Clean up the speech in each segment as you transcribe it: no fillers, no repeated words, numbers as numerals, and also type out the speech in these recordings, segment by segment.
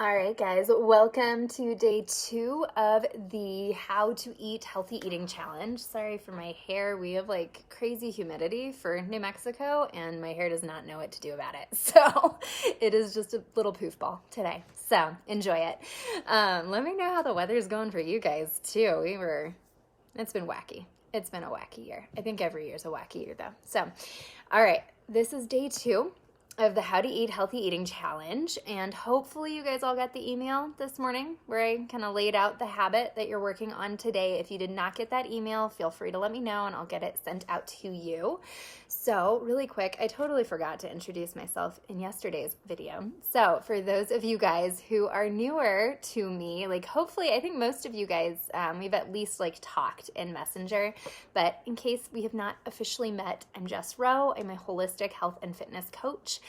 All right, guys, welcome to day 2 of the How to Eat Healthy Eating Challenge. Sorry for my hair. We have like crazy humidity for New Mexico, and my hair does not know what to do about it. So it is just a little poof ball today. So enjoy it. Let me know how the weather is going for you guys, too. It's been wacky. It's been a wacky year. I think every year is a wacky year, though. So, all right, this is day 2 of the How to Eat Healthy Eating Challenge, and hopefully you guys all got the email this morning where I kind of laid out the habit that you're working on today. If you did not get that email, feel free to let me know and I'll get it sent out to you. So really quick, I totally forgot to introduce myself in yesterday's video. So for those of you guys who are newer to me, like hopefully, I think most of you guys, we've at least like talked in Messenger, but in case we have not officially met, I'm Jess Rowe. I'm a holistic health and fitness coach.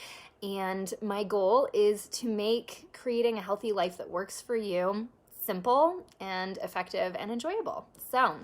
And my goal is to make creating a healthy life that works for you simple and effective and enjoyable. So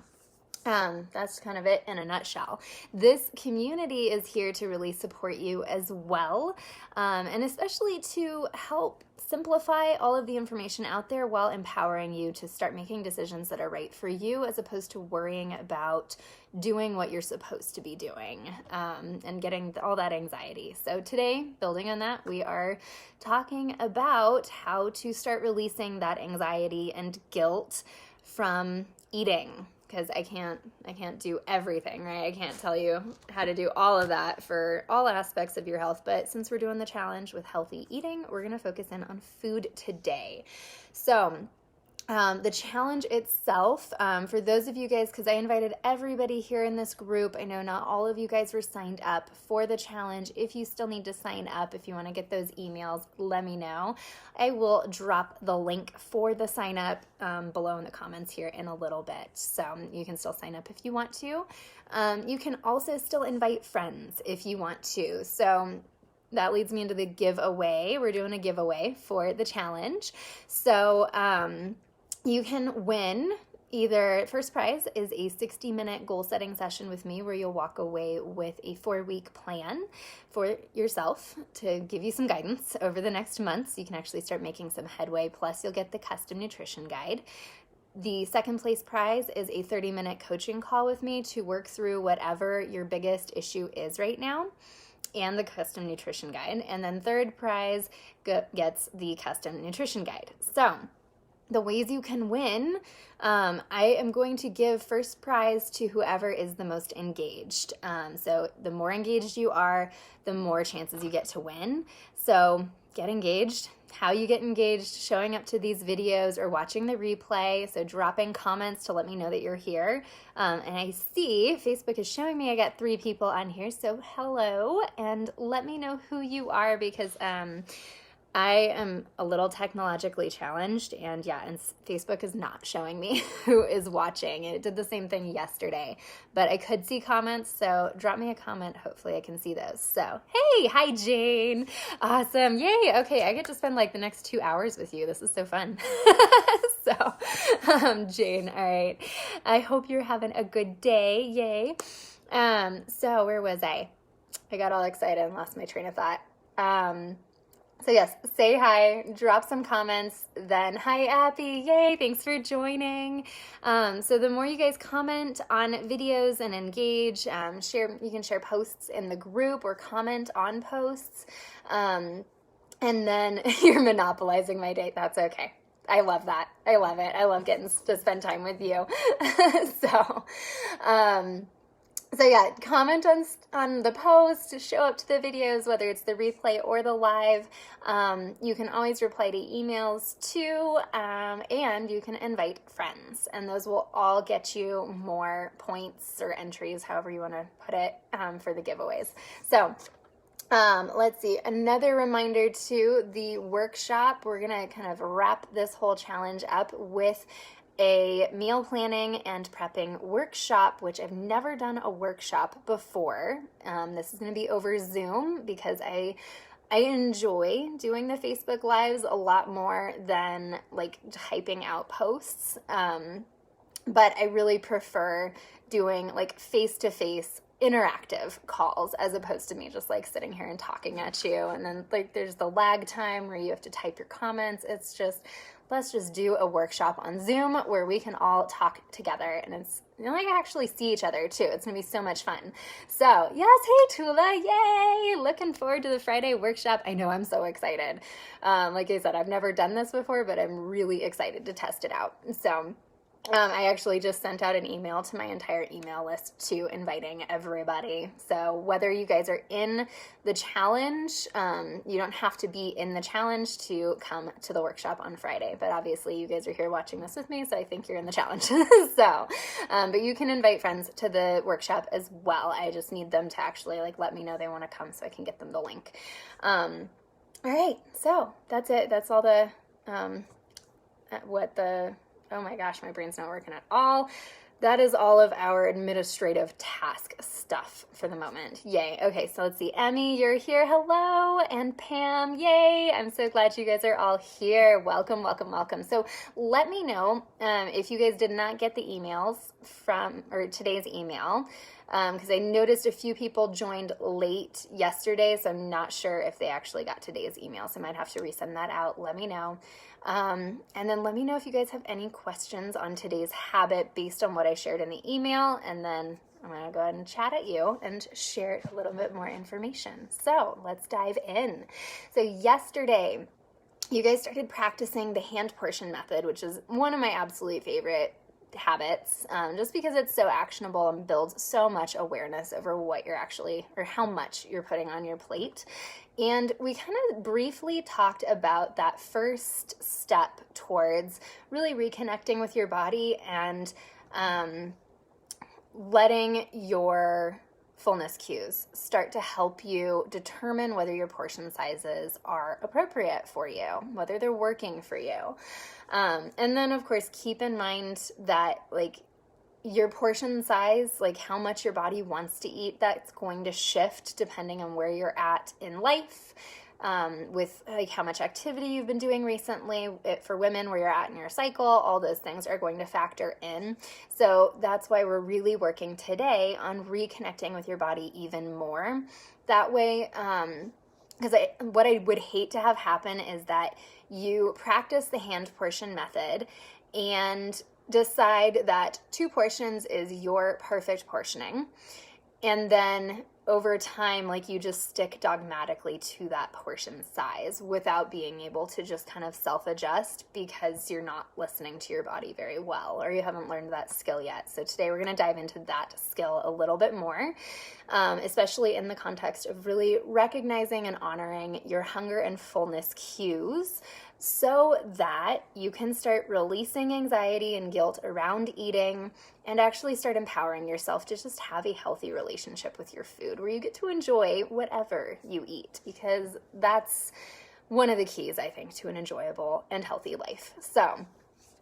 that's kind of it in a nutshell. This community is here to really support you as well, and especially to help simplify all of the information out there while empowering you to start making decisions that are right for you, as opposed to worrying about doing what you're supposed to be doing, and getting all that anxiety. So today, building on that, we are talking about how to start releasing that anxiety and guilt from eating. Because I can't do everything, right? I can't tell you how to do all of that for all aspects of your health. But since we're doing the challenge with healthy eating, we're going to focus in on food today. So the challenge itself, for those of you guys, because I invited everybody here in this group, I know not all of you guys were signed up for the challenge. If you still need to sign up, if you want to get those emails, let me know. I will drop the link for the sign up below in the comments here in a little bit. So you can still sign up if you want to. You can also still invite friends if you want to. So that leads me into the giveaway. We're doing a giveaway for the challenge. So, you can win either, first prize is a 60-minute goal setting session with me where you'll walk away with a 4-week plan for yourself to give you some guidance over the next month so you can actually start making some headway. Plus, you'll get the custom nutrition guide. The second place prize is a 30-minute coaching call with me to work through whatever your biggest issue is right now, and the custom nutrition guide. And then third prize gets the custom nutrition guide. So the ways you can win, I am going to give first prize to whoever is the most engaged. So the more engaged you are, the more chances you get to win. So get engaged. How you get engaged, showing up to these videos or watching the replay. So dropping comments to let me know that you're here. And I see Facebook is showing me I got 3 people on here. So hello, and let me know who you are, because I am a little technologically challenged, and Facebook is not showing me who is watching. It did the same thing yesterday, but I could see comments, so drop me a comment. Hopefully I can see those. So, hey, hi, Jane. Awesome. Yay. Okay, I get to spend like the next 2 hours with you. This is so fun. So, Jane, all right. I hope you're having a good day. Yay. So where was I? I got all excited and lost my train of thought. So yes, say hi, drop some comments, then hi Appy, yay, thanks for joining. So the more you guys comment on videos and engage, you can share posts in the group or comment on posts, and then you're monopolizing my day. That's okay. I love that. I love it. I love getting to spend time with you. So yeah, comment on the post, show up to the videos, whether it's the replay or the live. You can always reply to emails too, and you can invite friends, and those will all get you more points or entries, however you want to put it, for the giveaways. So let's see, another reminder to the workshop. We're going to kind of wrap this whole challenge up with a meal planning and prepping workshop, which I've never done a workshop before. This is going to be over Zoom because I enjoy doing the Facebook Lives a lot more than like typing out posts. But I really prefer doing like face-to-face interactive calls as opposed to me just like sitting here and talking at you. And then like there's the lag time where you have to type your comments. It's just, let's just do a workshop on Zoom where we can all talk together, and it's, you know, like actually see each other too. It's gonna be so much fun. So yes, hey Tula, yay! Looking forward to the Friday workshop. I know, I'm so excited. Like I said, I've never done this before, but I'm really excited to test it out. So I actually just sent out an email to my entire email list to inviting everybody. So whether you guys are in the challenge, you don't have to be in the challenge to come to the workshop on Friday. But obviously you guys are here watching this with me, so I think you're in the challenge. So, but you can invite friends to the workshop as well. I just need them to actually like let me know they want to come so I can get them the link. All right, so that's it. That's all the, oh my gosh, my brain's not working at all. That is all of our administrative task stuff for the moment. Yay. Okay, so let's see. Emmy, you're here. Hello. And Pam, yay. I'm so glad you guys are all here. Welcome, welcome, welcome. So let me know if you guys did not get the emails from, or today's email, because I noticed a few people joined late yesterday, so I'm not sure if they actually got today's email, so I might have to resend that out. Let me know. And then let me know if you guys have any questions on today's habit based on what I shared in the email, and then I'm going to go ahead and chat at you and share a little bit more information. So let's dive in. So yesterday, you guys started practicing the hand portion method, which is one of my absolute favorite habits, just because it's so actionable and builds so much awareness over what you're actually, or how much you're putting on your plate. And we kind of briefly talked about that first step towards really reconnecting with your body and letting your fullness cues start to help you determine whether your portion sizes are appropriate for you, whether they're working for you. And then, of course, keep in mind that, like, your portion size, like how much your body wants to eat, that's going to shift depending on where you're at in life, with like how much activity you've been doing recently. For women, where you're at in your cycle, all those things are going to factor in. So that's why we're really working today on reconnecting with your body even more. That way, because what I would hate to have happen is that you practice the hand portion method and decide that 2 portions is your perfect portioning, and then over time, like, you just stick dogmatically to that portion size without being able to just kind of self-adjust because you're not listening to your body very well, or you haven't learned that skill yet. So today we're going to dive into that skill a little bit more, especially in the context of really recognizing and honoring your hunger and fullness cues, so that you can start releasing anxiety and guilt around eating and actually start empowering yourself to just have a healthy relationship with your food where you get to enjoy whatever you eat, because that's one of the keys, I think, to an enjoyable and healthy life. So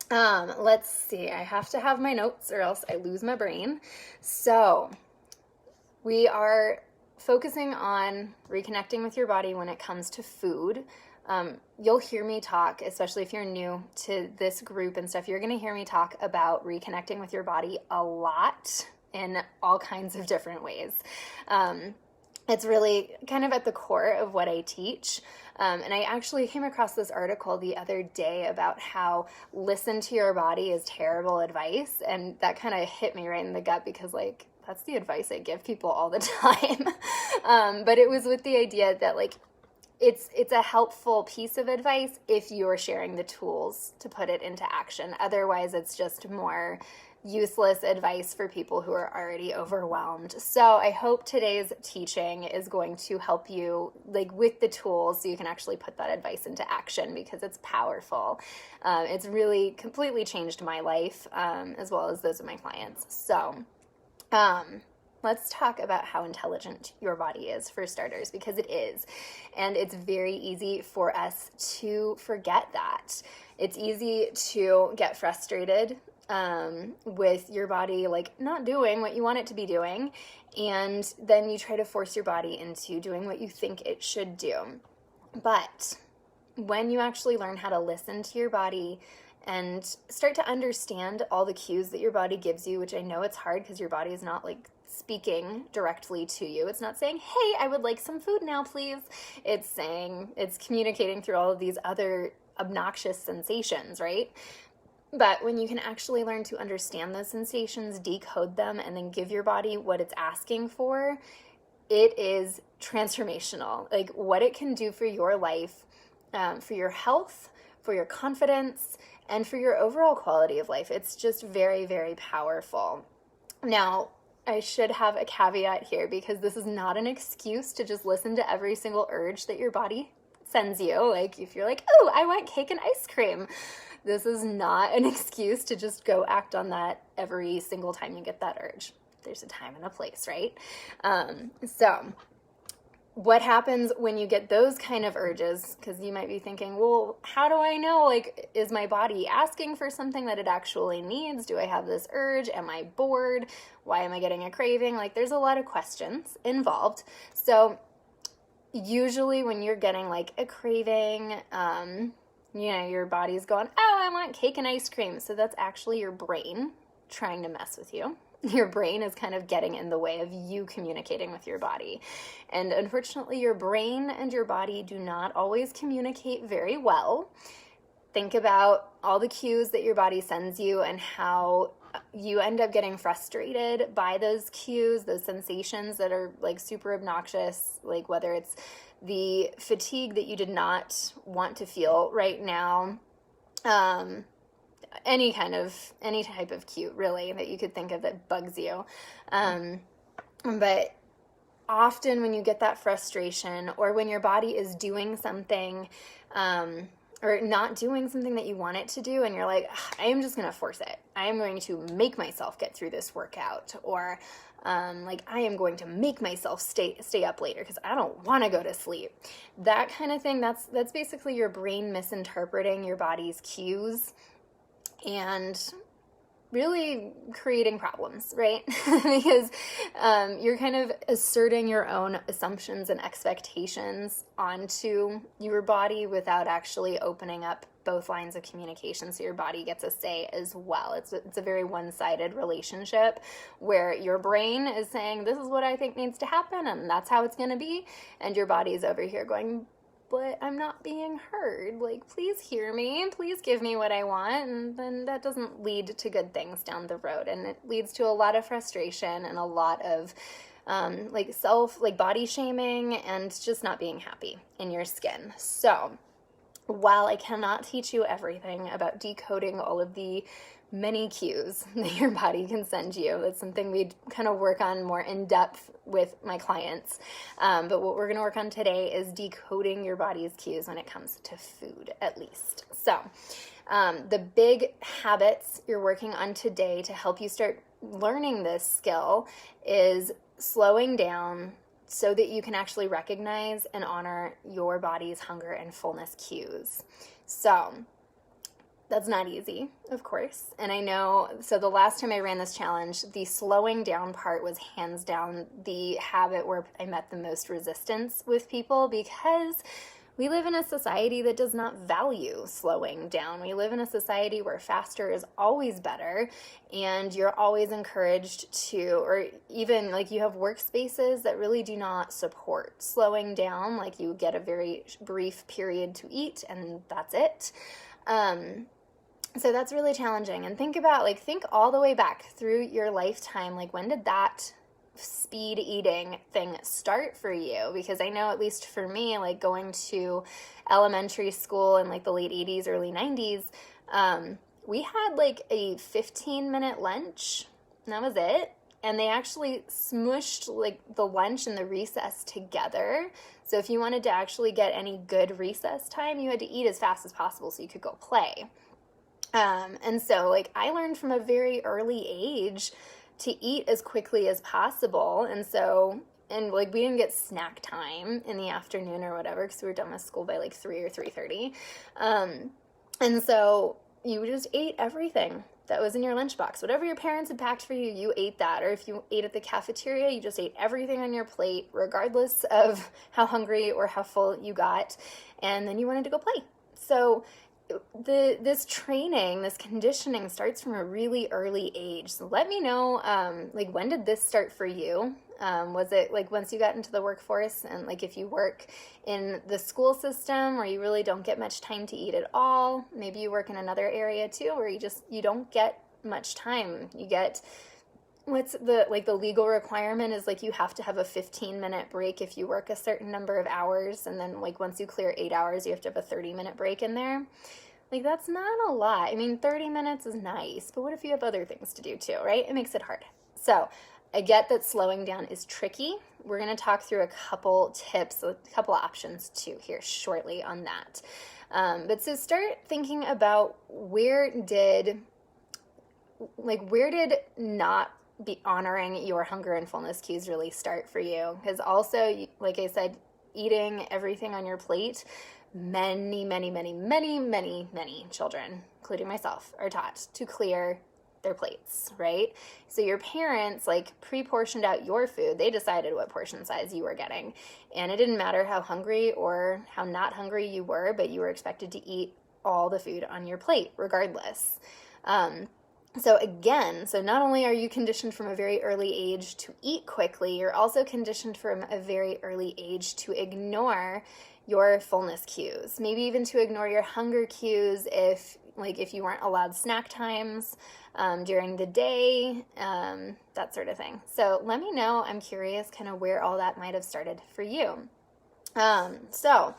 let's see. I have to have my notes or else I lose my brain. So we are focusing on reconnecting with your body when it comes to food. You'll hear me talk, especially if you're new to this group and stuff, you're going to hear me talk about reconnecting with your body a lot in all kinds of different ways. It's really kind of at the core of what I teach. And I actually came across this article the other day about how listen to your body is terrible advice. And that kind of hit me right in the gut because, like, that's the advice I give people all the time. But it was with the idea that, like, it's a helpful piece of advice if you're sharing the tools to put it into action. Otherwise, it's just more useless advice for people who are already overwhelmed. So I hope today's teaching is going to help you, like, with the tools so you can actually put that advice into action, because it's powerful. It's really completely changed my life, as well as those of my clients. So let's talk about how intelligent your body is, for starters, because it is. And it's very easy for us to forget that. It's easy to get frustrated with your body, like, not doing what you want it to be doing. And then you try to force your body into doing what you think it should do. But when you actually learn how to listen to your body and start to understand all the cues that your body gives you, which I know it's hard because your body is not like speaking directly to you. It's not saying, hey, I would like some food now, please. It's communicating through all of these other obnoxious sensations, right? But when you can actually learn to understand those sensations, decode them, and then give your body what it's asking for, it is transformational. Like what it can do for your life, for your health, for your confidence, and for your overall quality of life. It's just very, very powerful. Now, I should have a caveat here because this is not an excuse to just listen to every single urge that your body sends you. Like if you're like, oh, I want cake and ice cream, this is not an excuse to just go act on that every single time you get that urge. There's a time and a place, right? So what happens when you get those kind of urges? Because you might be thinking, well, how do I know? Like, is my body asking for something that it actually needs? Do I have this urge? Am I bored? Why am I getting a craving? Like, there's a lot of questions involved. So usually when you're getting like a craving, your body's going, oh, I want cake and ice cream. So that's actually your brain trying to mess with you. Your brain is kind of getting in the way of you communicating with your body. And unfortunately, your brain and your body do not always communicate very well. Think about all the cues that your body sends you and how you end up getting frustrated by those cues, those sensations that are like super obnoxious, like whether it's the fatigue that you did not want to feel right now, any type of cue really that you could think of that bugs you. But often when you get that frustration or when your body is doing something, or not doing something that you want it to do, and you're like, I am just going to force it. I am going to make myself get through this workout, or like I am going to make myself stay up later because I don't want to go to sleep. That kind of thing, that's basically your brain misinterpreting your body's cues and really creating problems, right? Because you're kind of asserting your own assumptions and expectations onto your body without actually opening up both lines of communication so your body gets a say as well. It's a very one-sided relationship where your brain is saying, this is what I think needs to happen, and that's how it's going to be, and your body is over here going, but I'm not being heard. Like, please hear me. Please give me what I want. And then that doesn't lead to good things down the road. And it leads to a lot of frustration and a lot of body shaming and just not being happy in your skin. So while I cannot teach you everything about decoding all of the many cues that your body can send you, that's something we'd kind of work on more in depth with my clients. But what we're going to work on today is decoding your body's cues when it comes to food, at least. So the big habits you're working on today to help you start learning this skill is slowing down so that you can actually recognize and honor your body's hunger and fullness cues. So that's not easy, of course. And I know, so the last time I ran this challenge, the slowing down part was hands down the habit where I met the most resistance with people, because we live in a society that does not value slowing down. We live in a society where faster is always better, and you're always encouraged to, or even like you have workspaces that really do not support slowing down. Like you get a very brief period to eat and that's it. So that's really challenging. And think all the way back through your lifetime, like when did that speed eating thing start for you? Because I know, at least for me, like going to elementary school in like the late 80s, early 90s, we had like a 15-minute lunch, and that was it. And they actually smushed like the lunch and the recess together. So if you wanted to actually get any good recess time, you had to eat as fast as possible so you could go play. And so like I learned from a very early age to eat as quickly as possible. And like we didn't get snack time in the afternoon or whatever, because we were done with school by like 3 or 3:30. And so you just ate everything that was in your lunchbox. Whatever your parents had packed for you, you ate that. Or if you ate at the cafeteria, you just ate everything on your plate, regardless of how hungry or how full you got. And then you wanted to go play. So this training, this conditioning starts from a really early age. So let me know, like, when did this start for you? Was it like once you got into the workforce, and like if you work in the school system where you really don't get much time to eat at all? Maybe you work in another area too where you don't get much time. You get, what's the legal requirement is like you have to have a 15-minute break if you work a certain number of hours, and then like once you clear 8 hours you have to have a 30-minute break in there. Like, that's not a lot. I mean, 30 minutes is nice, but what if you have other things to do too, right? It makes it hard. So I get that slowing down is tricky. We're going to talk through a couple tips, a couple options too here shortly on that. But so start thinking about where did not be honoring your hunger and fullness cues really start for you? Because also, like I said, eating everything on your plate, many children, including myself, are taught to clear their plates, right? So your parents like pre-portioned out your food. They decided what portion size you were getting. And it didn't matter how hungry or how not hungry you were, but you were expected to eat all the food on your plate regardless. So not only are you conditioned from a very early age to eat quickly, you're also conditioned from a very early age to ignore your fullness cues, maybe even to ignore your hunger cues if you weren't allowed snack times during the day, that sort of thing. So let me know. I'm curious kind of where all that might have started for you. So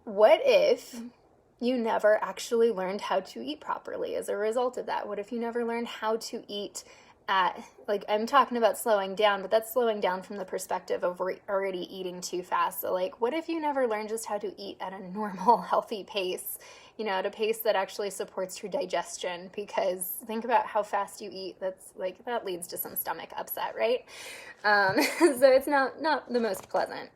what if you never actually learned how to eat properly as a result of that? What if you never learned how to eat I'm talking about slowing down, but that's slowing down from the perspective of we're already eating too fast. So what if you never learned just how to eat at a normal, healthy pace, at a pace that actually supports your digestion? Because think about how fast you eat. That leads to some stomach upset, right? So it's not the most pleasant.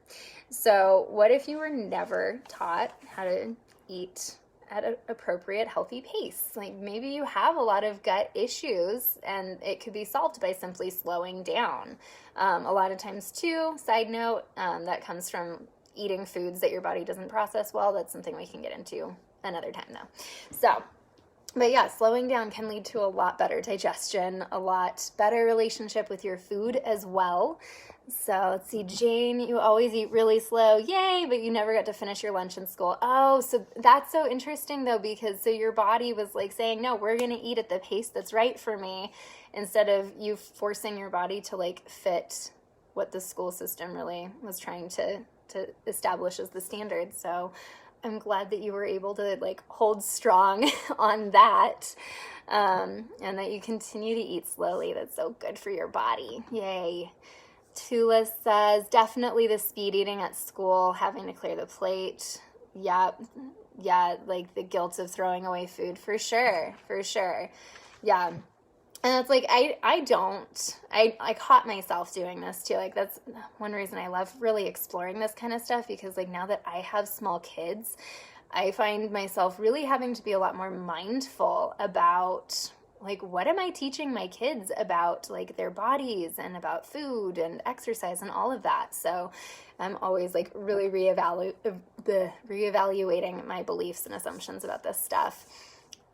So what if you were never taught how to eat at an appropriate, healthy pace? Maybe you have a lot of gut issues and it could be solved by simply slowing down. A lot of times too, side note, that comes from eating foods that your body doesn't process well. That's something we can get into another time though. But yeah, slowing down can lead to a lot better digestion, a lot better relationship with your food as well. So let's see, Jane, you always eat really slow. Yay, but you never got to finish your lunch in school. Oh, so that's so interesting though, because so your body was saying, no, we're going to eat at the pace that's right for me, instead of you forcing your body to fit what the school system really was trying to establish as the standard. So I'm glad that you were able to hold strong on that, and that you continue to eat slowly. That's so good for your body. Yay. Tula says, definitely the speed eating at school, having to clear the plate. Yeah, the guilt of throwing away food, for sure. Yeah. And it's I caught myself doing this too. That's one reason I love really exploring this kind of stuff, because now that I have small kids, I find myself really having to be a lot more mindful about what am I teaching my kids about their bodies and about food and exercise and all of that. So I'm always really reevaluating my beliefs and assumptions about this stuff.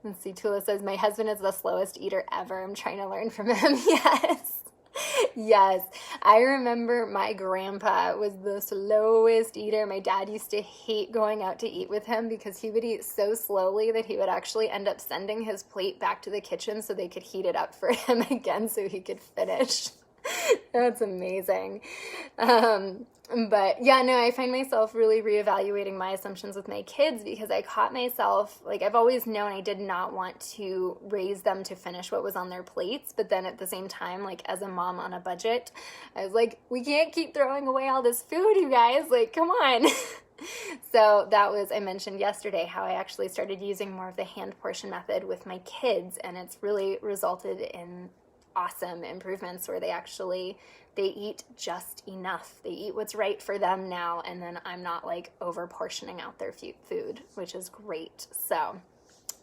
Let's see, Tula says, my husband is the slowest eater ever. I'm trying to learn from him. Yes. I remember my grandpa was the slowest eater. My dad used to hate going out to eat with him because he would eat so slowly that he would actually end up sending his plate back to the kitchen so they could heat it up for him again so he could finish. That's amazing. But yeah, no, I find myself really reevaluating my assumptions with my kids, because I caught myself, I've always known I did not want to raise them to finish what was on their plates. But then at the same time, as a mom on a budget, I was we can't keep throwing away all this food, you guys, come on. So I mentioned yesterday how I actually started using more of the hand portion method with my kids, and it's really resulted in awesome improvements where they eat just enough. They eat what's right for them now, and then I'm not over portioning out their food, which is great. So,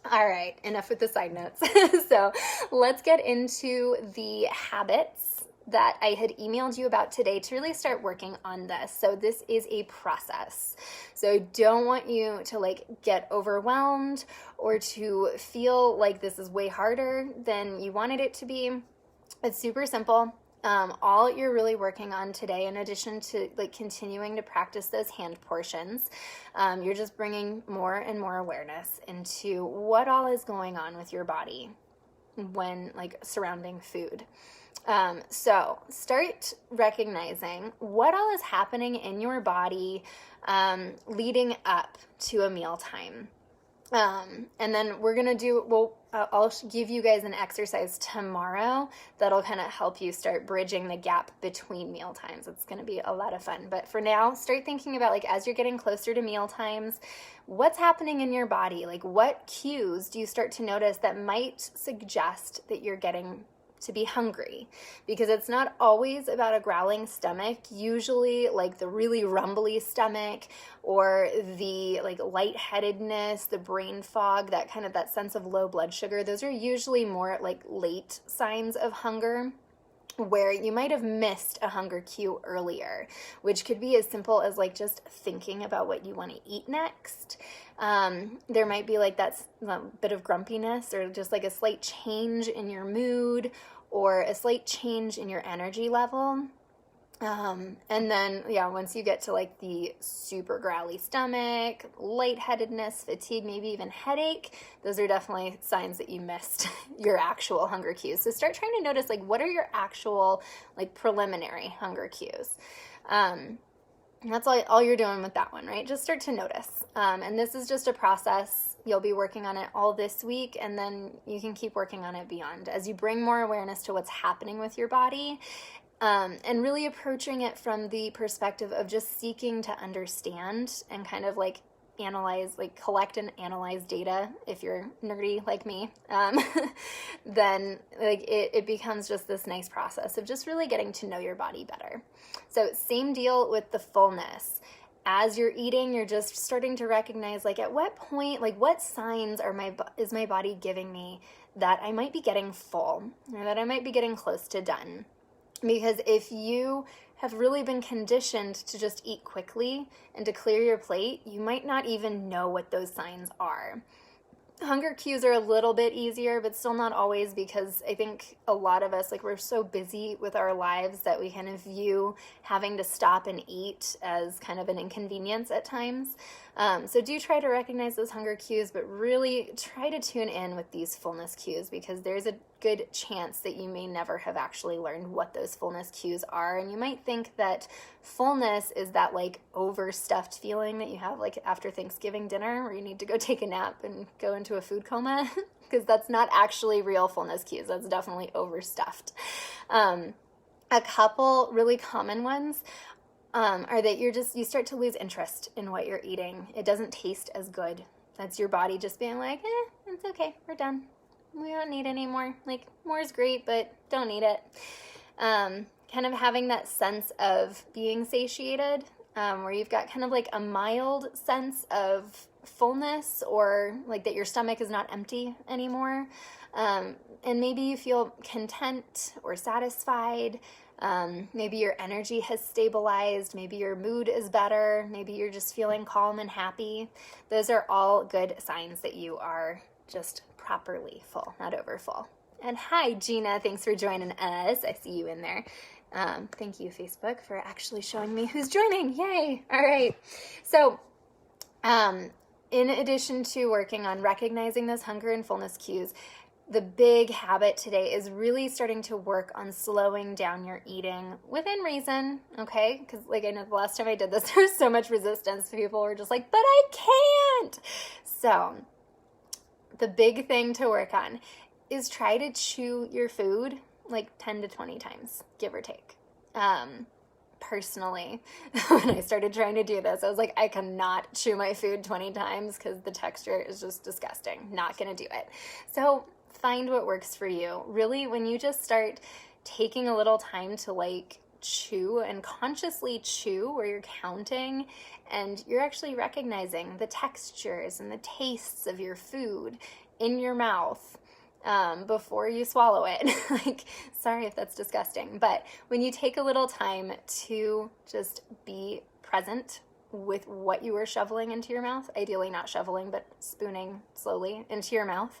all right, enough with the side notes. So let's get into the habits that I had emailed you about today to really start working on this. So this is a process. So I don't want you to like get overwhelmed or to feel like this is way harder than you wanted it to be. It's super simple. All you're really working on today, in addition to like continuing to practice those hand portions, you're just bringing more and more awareness into what all is going on with your body when like surrounding food. So start recognizing what all is happening in your body leading up to a mealtime. And then we're going to I'll give you guys an exercise tomorrow that'll kind of help you start bridging the gap between meal times. It's going to be a lot of fun. But for now, start thinking about like as you're getting closer to meal times, what's happening in your body? Like what cues do you start to notice that might suggest that you're getting to be hungry? Because it's not always about a growling stomach. Usually like the really rumbly stomach or the like lightheadedness, the brain fog, that sense of low blood sugar, those are usually more like late signs of hunger, where you might have missed a hunger cue earlier, which could be as simple as like just thinking about what you want to eat next. There might be like that bit of grumpiness or just like a slight change in your mood or a slight change in your energy level. And then, once you get to like the super growly stomach, lightheadedness, fatigue, maybe even headache, those are definitely signs that you missed your actual hunger cues. So start trying to notice like what are your actual like preliminary hunger cues. That's all you're doing with that one, right? Just start to notice. And this is just a process. You'll be working on it all this week, and then you can keep working on it beyond as you bring more awareness to what's happening with your body. And really approaching it from the perspective of just seeking to understand and kind of like analyze, like collect and analyze data. If you're nerdy like me, then like it becomes just this nice process of just really getting to know your body better. So same deal with the fullness. As you're eating, you're just starting to recognize like at what point, like what signs is my body giving me that I might be getting full or that I might be getting close to done. Because if you have really been conditioned to just eat quickly and to clear your plate, you might not even know what those signs are. Hunger cues are a little bit easier, but still not always, because I think a lot of us, like we're so busy with our lives that we kind of view having to stop and eat as kind of an inconvenience at times. So do try to recognize those hunger cues, but really try to tune in with these fullness cues, because there's a good chance that you may never have actually learned what those fullness cues are. And you might think that fullness is that like overstuffed feeling that you have like after Thanksgiving dinner where you need to go take a nap and go into a food coma, because that's not actually real fullness cues. That's definitely overstuffed. A couple really common ones are that you start to lose interest in what you're eating. It doesn't taste as good. That's your body just being like, it's okay, we're done. We don't need any more. Like, more is great, but don't need it. Kind of having that sense of being satiated, where you've got kind of like a mild sense of fullness, or like that your stomach is not empty anymore. And maybe you feel content or satisfied. Maybe your energy has stabilized. Maybe your mood is better. Maybe you're just feeling calm and happy. Those are all good signs that you are just properly full, not over full. And hi, Gina. Thanks for joining us. I see you in there. Thank you, Facebook, for actually showing me who's joining. Yay. All right. So, in addition to working on recognizing those hunger and fullness cues, the big habit today is really starting to work on slowing down your eating within reason, okay? Because like I know the last time I did this, there was so much resistance. People were just like, but I can't. So the big thing to work on is try to chew your food like 10 to 20 times, give or take. Personally, when I started trying to do this, I was like, I cannot chew my food 20 times because the texture is just disgusting. Not going to do it. So find what works for you. Really, when you just start taking a little time to like chew and consciously chew, where you're counting and you're actually recognizing the textures and the tastes of your food in your mouth, before you swallow it. Like, sorry if that's disgusting, but when you take a little time to just be present with what you are shoveling into your mouth, ideally not shoveling, but spooning slowly into your mouth,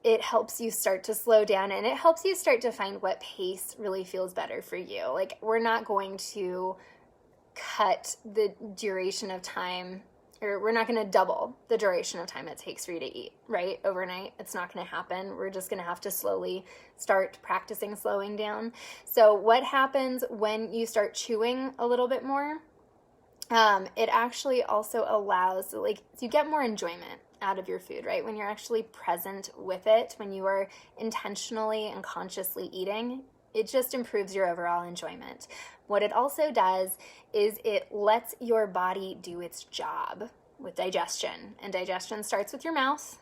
it helps you start to slow down, and it helps you start to find what pace really feels better for you. Like, we're not going to cut the duration of time, or we're not going to double the duration of time it takes for you to eat, right? Overnight, it's not going to happen. We're just going to have to slowly start practicing slowing down. So what happens when you start chewing a little bit more? It actually also allows, like, you get more enjoyment out of your food, right? When you're actually present with it, when you are intentionally and consciously eating, it just improves your overall enjoyment. What it also does is it lets your body do its job with digestion. And digestion starts with your mouth.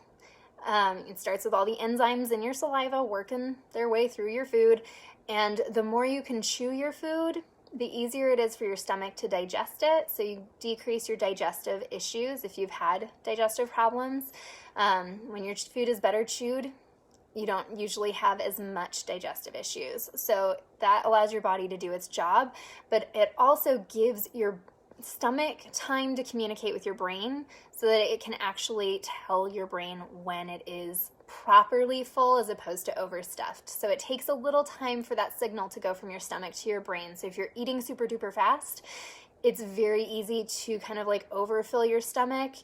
It starts with all the enzymes in your saliva working their way through your food. And the more you can chew your food, the easier it is for your stomach to digest it. So you decrease your digestive issues if you've had digestive problems. When your food is better chewed, you don't usually have as much digestive issues. So that allows your body to do its job, but it also gives your stomach time to communicate with your brain so that it can actually tell your brain when it is properly full as opposed to overstuffed. So it takes a little time for that signal to go from your stomach to your brain. So if you're eating super duper fast, it's very easy to kind of like overfill your stomach,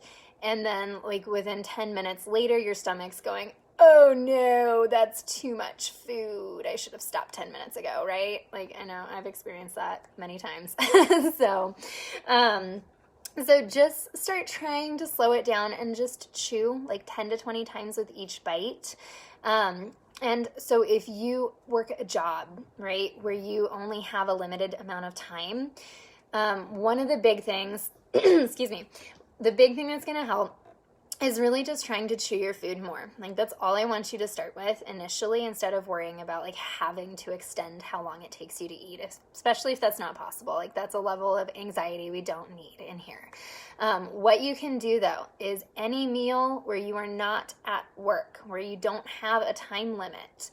and then like within 10 minutes later, your stomach's going, oh no, that's too much food. I should have stopped 10 minutes ago, right? Like, I know I've experienced that many times. So just start trying to slow it down and just chew like 10 to 20 times with each bite. And so if you work a job, right, where you only have a limited amount of time, one of the big things, excuse me, the big thing that's going to help is really just trying to chew your food more. Like, that's all I want you to start with initially, instead of worrying about like having to extend how long it takes you to eat, especially if that's not possible. Like, that's a level of anxiety we don't need in here. What you can do though is any meal where you are not at work, where you don't have a time limit,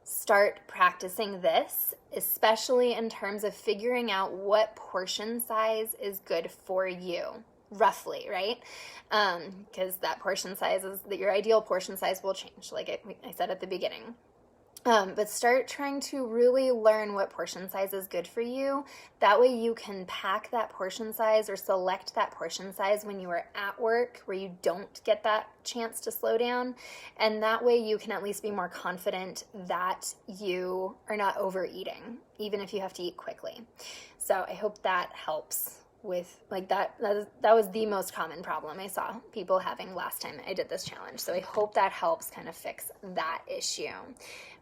start practicing this, especially in terms of figuring out what portion size is good for you. Roughly, right? Because that portion size is that your ideal portion size will change, like I said at the beginning. But start trying to really learn what portion size is good for you. That way you can pack that portion size or select that portion size when you are at work where you don't get that chance to slow down. And that way you can at least be more confident that you are not overeating, even if you have to eat quickly. So I hope that helps with like that was the most common problem I saw people having last time I did this challenge. So I hope that helps kind of fix that issue.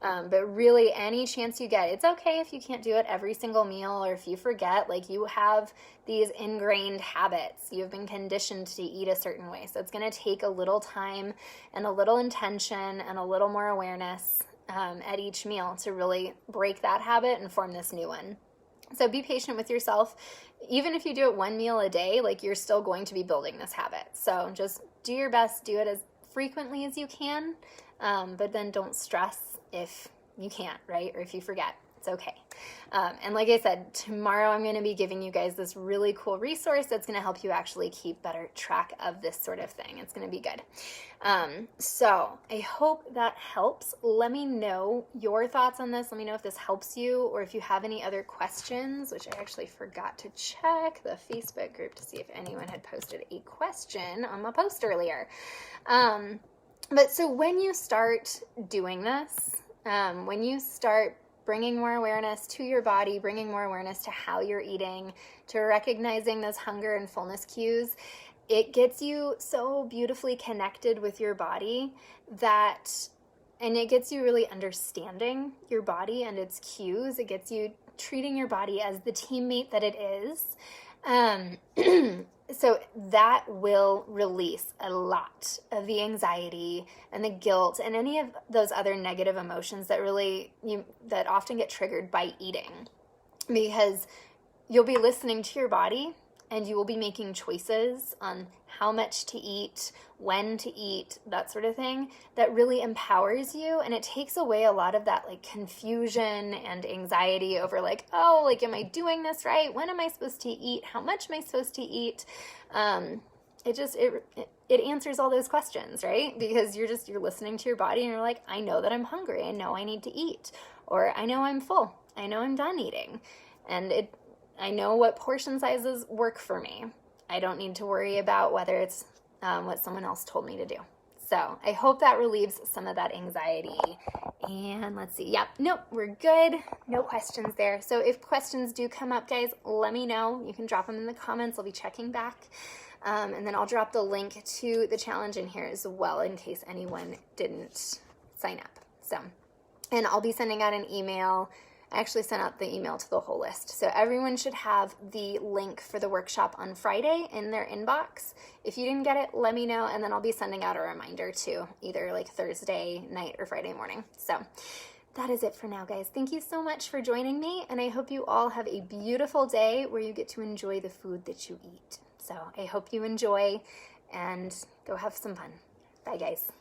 But really, any chance you get, it's okay if you can't do it every single meal, or if you forget, like, you have these ingrained habits. You've been conditioned to eat a certain way. So it's going to take a little time and a little intention and a little more awareness at each meal to really break that habit and form this new one. So be patient with yourself. Even if you do it one meal a day, like, you're still going to be building this habit. So just do your best, do it as frequently as you can, but then don't stress if you can't, right? Or if you forget. It's okay. And like I said, tomorrow I'm going to be giving you guys this really cool resource that's going to help you actually keep better track of this sort of thing. It's going to be good. So I hope that helps. Let me know your thoughts on this. Let me know if this helps you, or if you have any other questions, which I actually forgot to check the Facebook group to see if anyone had posted a question on my post earlier. But so when you start doing this, when you start bringing more awareness to your body, bringing more awareness to how you're eating, to recognizing those hunger and fullness cues, it gets you so beautifully connected with your body and it gets you really understanding your body and its cues. It gets you treating your body as the teammate that it is. So that will release a lot of the anxiety and the guilt and any of those other negative emotions that that often get triggered by eating, because you'll be listening to your body and you will be making choices on how much to eat, when to eat, that sort of thing, that really empowers you. And it takes away a lot of that like confusion and anxiety over like, oh, like, am I doing this right? When am I supposed to eat? How much am I supposed to eat? It answers all those questions, right? Because you're listening to your body and you're like, I know that I'm hungry. I know I need to eat, or I know I'm full. I know I'm done eating. And I know what portion sizes work for me. I don't need to worry about whether it's what someone else told me to do. So I hope that relieves some of that anxiety. And let's see. Yep. Nope. We're good. No questions there. So if questions do come up, guys, let me know. You can drop them in the comments. I'll be checking back. And then I'll drop the link to the challenge in here as well in case anyone didn't sign up. So, and I'll be sending out an email. I actually sent out the email to the whole list. So everyone should have the link for the workshop on Friday in their inbox. If you didn't get it, let me know, and then I'll be sending out a reminder too, either like Thursday night or Friday morning. So that is it for now, guys. Thank you so much for joining me, and I hope you all have a beautiful day where you get to enjoy the food that you eat. So I hope you enjoy, and go have some fun. Bye, guys.